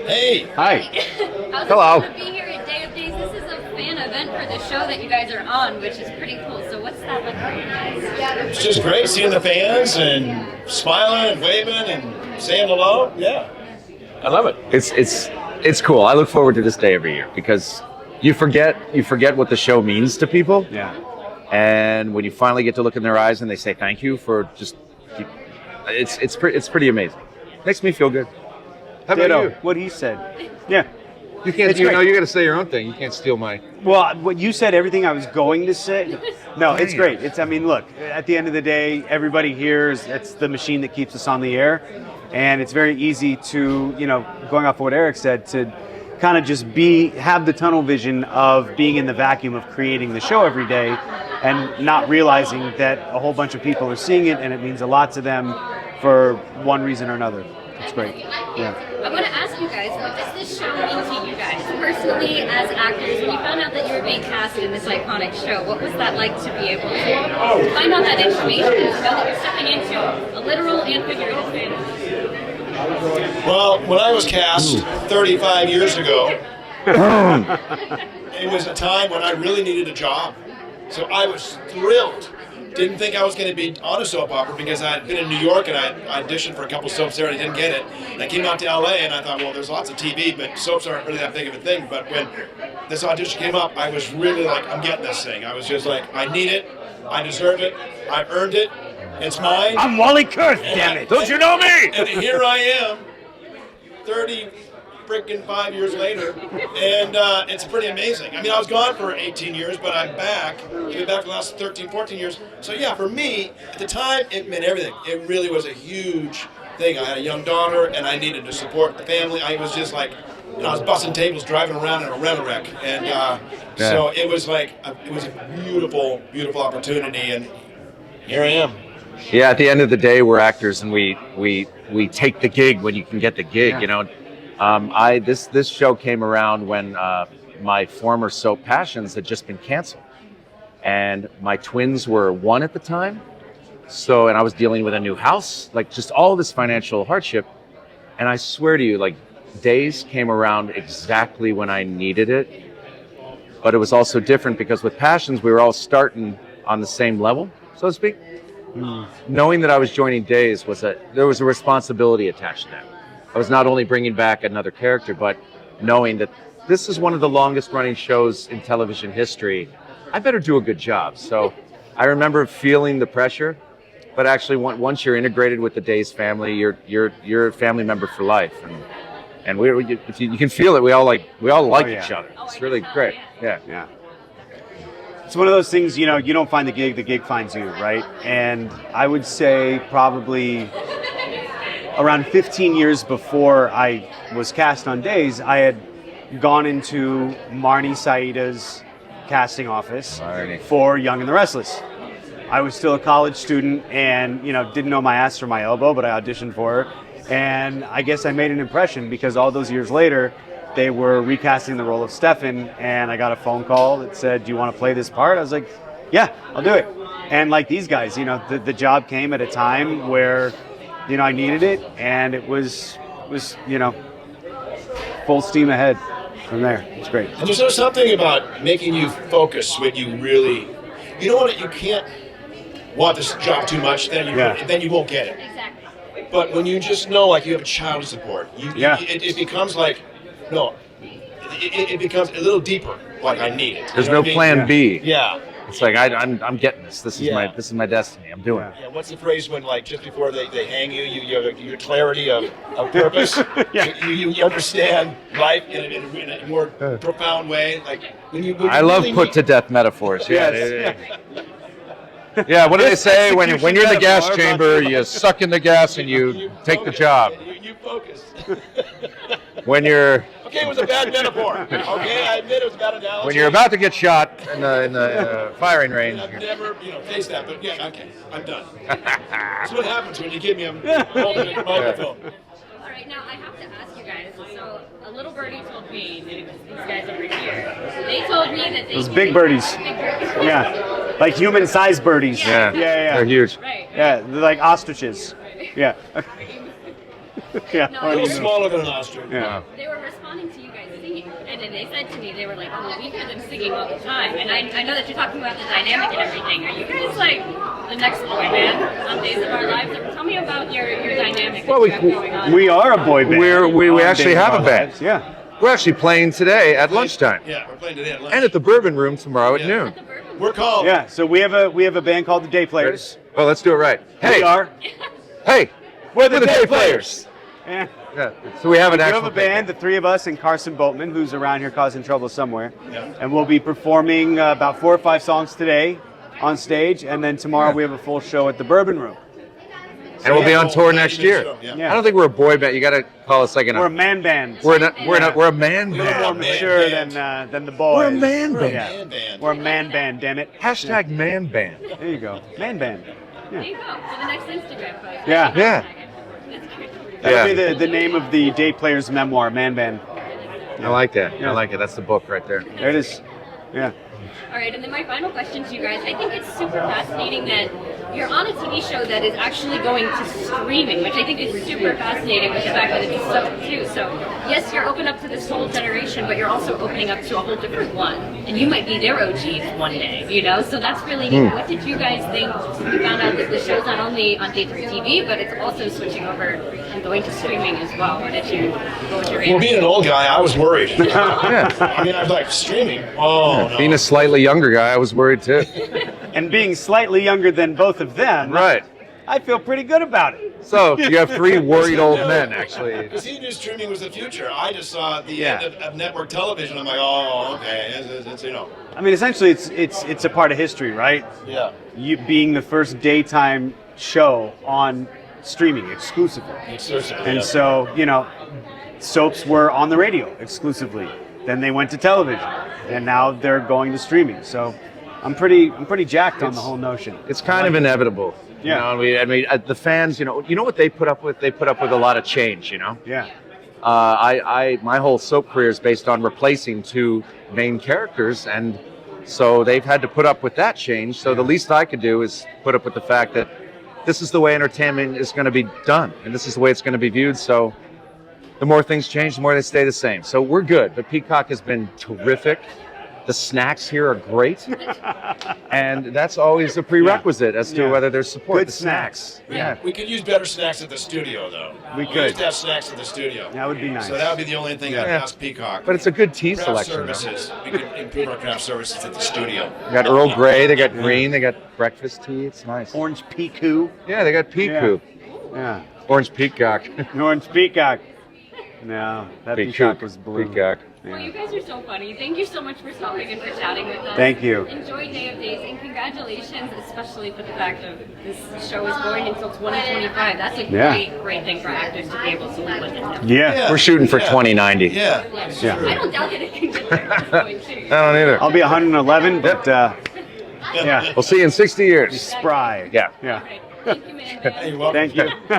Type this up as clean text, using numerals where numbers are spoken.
Hey. Hi. How's Hello. it feel to be here at Day of Days? This is a fan event for the show that you guys are on, which is pretty cool. So what's that like for you guys? It's just great seeing the fans and smiling and waving and saying hello. Yeah. I love it. It's cool. I look forward to this day every year because you forget what the show means to people. Yeah. And when you finally get to look in their eyes and they say thank you for just, it's pretty amazing. Makes me feel good. How about you? What he said. Yeah. You can't. You got to say your own thing. You can't steal my. Well, what you said, everything I was going to say. No, it's great. It's. I mean, look. At the end of the day, everybody here it's the machine that keeps us on the air, and it's very easy to, going off of what Eric said, to kind of just have the tunnel vision of being in the vacuum of creating the show every day, and not realizing that a whole bunch of people are seeing it, and it means a lot to them for one reason or another. It's great. Yeah. I want to ask you guys, what does this show mean to you guys? Personally, as actors, when you found out that you were being cast in this iconic show, what was that like to be able to find out that information and to know that you're stepping into a literal and figurative fantasy? Well, when I was cast 35 years ago, it was a time when I really needed a job. So I was thrilled. Didn't think I was going to be on a soap opera because I'd been in New York and I auditioned for a couple soaps there and I didn't get it. And I came out to LA and I thought, well, there's lots of TV, but soaps aren't really that big of a thing. But when this audition came up, I was really like, I'm getting this thing. I was just like, I need it. I deserve it. I've earned it. It's mine. I'm Wally Kurth, damn it. Don't you know me? And here I am, 35 years later, and it's pretty amazing. I mean, I was gone for 18 years, but I'm back. I've been back for the last 13, 14 years. So yeah, for me, at the time, it meant everything. It really was a huge thing. I had a young daughter, and I needed to support the family. I was just like, I was busting tables, driving around in a rental wreck, and so it was like, it was a beautiful, beautiful opportunity, and here I am. Yeah, at the end of the day, we're actors, and we take the gig when you can get the gig. Yeah. This show came around when my former soap Passions had just been canceled, and my twins were 1 at the time. So, and I was dealing with a new house, like just all this financial hardship. And I swear to you, like Days came around exactly when I needed it. But it was also different because with Passions, we were all starting on the same level, so to speak. Knowing that I was joining Days there was a responsibility attached to that. I was not only bringing back another character, but knowing that this is one of the longest running shows in television history. I better do a good job. So I remember feeling the pressure, but actually once you're integrated with the Days family, you're a family member for life, and you can feel it. We all like each other. It's really great. Yeah. It's one of those things, you don't find the gig finds you, right? And I would say probably around 15 years before I was cast on Days, I had gone into Marnie Saida's casting office for Young and the Restless. I was still a college student and, didn't know my ass from my elbow, but I auditioned for her. And I guess I made an impression because all those years later, they were recasting the role of Stefan, and I got a phone call that said, do you want to play this part? I was like, yeah, I'll do it. And like these guys, the job came at a time where, I needed it, and it was full steam ahead from there. It's great. And there's something about making you focus when you really, you can't want this job too much, then you won't get it. Exactly. But when you just know, like, you have a child to support, it becomes like, it becomes a little deeper. Like, I need it. There's no plan B. Yeah. It's like I'm getting this. This is my destiny. I'm doing it. Yeah. What's the phrase when, like, just before they hang you, you have your clarity of purpose. You understand life in a more profound way. Like I love put to death metaphors. Yeah. Yeah. What do they say when you're in the gas chamber? You suck in the gas and you take the job. You focus. When you're okay, it was a bad metaphor. Okay, I admit it was a bad analogy. When you're about to get shot in the firing range. I've never, faced that, but yeah, okay, I'm done. That's what happens when you give me a microphone. All right, now I have to ask you guys. So a little birdie told me, these guys over here, they told me that those big birdies. Yeah, like human-sized birdies. Yeah, they're huge. Right. Yeah, they're like ostriches. Yeah. Yeah. No, A little they were- smaller than an ostrich. Yeah. They were responding to you guys singing, and then they said to me, they were like, "Oh, we hear them singing all the time." And I know that you're talking about the dynamic and everything. Are you guys like the next boy band on Days of Our Lives? Or tell me about your dynamic that Well, you have going on. We are a boy band. We on actually Days of have Our a band. Lives. Yeah. We're actually playing today at lunchtime. Yeah, we're playing today at lunch. And at the Bourbon Room tomorrow at Yeah. noon. At the Bourbon. We're called. Yeah. So we have a band called the Day Players. Well, let's do it right. Hey, We are. hey, we're the Day Players. Yeah. Yeah. So we have an We actual have a band, the three of us, and Carson Boatman, who's around here causing trouble somewhere. Yeah. And we'll be performing about 4 or 5 songs today on stage, and then tomorrow we have a full show at the Bourbon Room. And we'll be on tour Yeah, next year. yeah. Yeah. I don't think we're a boy band. You got to call us like We're a man band. we're a man A little more band. mature band. than the boys. We're a man We're a band. Yeah. man band. We're a man band, damn it. Hashtag man band. There you go. Man band. There you go. For the next Instagram post. Yeah. Yeah. That's great. That'll Yeah. be the name of the Day Players memoir, Man Band. I like that. Yeah. I like it. That's the book right there. There it is. Yeah. All right, and then my final question to you guys. I think it's super fascinating that you're on a TV show that is actually going to streaming, which I think is super fascinating with the fact that it's so too. So yes, you're open up to this whole generation, but you're also opening up to a whole different one, and you might be their OGs one day, you know. So that's really neat. What did you guys think? You found out that the show's not only on Day3 TV, but it's also switching over and going to streaming as well. What did you? What was your Well, being an old guy, I was worried. Yeah. I mean, I was like, streaming? Oh, no. Being a slightly younger guy, I was worried too. And being slightly younger than both of them, Right. I feel pretty good about it. So you have 3 worried old men, actually. Because he knew streaming was the future. I just saw the Yeah. end of network television. I'm like, oh, okay. It's you know. I mean, essentially, it's a part of history, right? Yeah. You being the first daytime show on streaming exclusively. And so, you know, soaps were on the radio exclusively. Then they went to television, and now they're going to streaming. So, I'm pretty jacked on the whole notion. It's kind of inevitable. Yeah. You know, I mean, the fans, you know what they put up with? They put up with a lot of change, you know? Yeah. My whole soap career is based on replacing 2 main characters, and so they've had to put up with that change. So the least I could do is put up with the fact that this is the way entertainment is going to be done, and this is the way it's going to be viewed. So the more things change, the more they stay the same. So we're good. But Peacock has been terrific. The snacks here are great, and that's always a prerequisite as to Yeah. whether there's support. Good The snacks. Yeah. We could use better snacks at the studio, though. We used could. to have snacks at the studio. That would be nice. So that would be the only thing I'd Yeah. ask Peacock. But it's a good tea craft selection. though. services. We could improve our craft services at the studio. They got Earl Grey, they got green, they got breakfast tea. It's nice. Orange Peacock. Yeah, they got Peacock. Yeah. Orange Peacock. Orange Peacock. No, that Peacock was blue. Peacock. Well, you guys are so funny. Thank you so much for stopping and for chatting with us. Thank you. Enjoy Day of Days, and congratulations, especially for the fact of this show is going until 2025. That's a Yeah. great thing for actors to be able to live with it now. Yeah. We're shooting for Yeah. 2090. Yeah. Yeah. I don't doubt that it can get there at this point, too. I don't either. I'll be 111, but yeah, We'll see you in 60 years. spry. Yeah. Yeah. Right. Thank you, man. Hey, you're welcome. Thank you.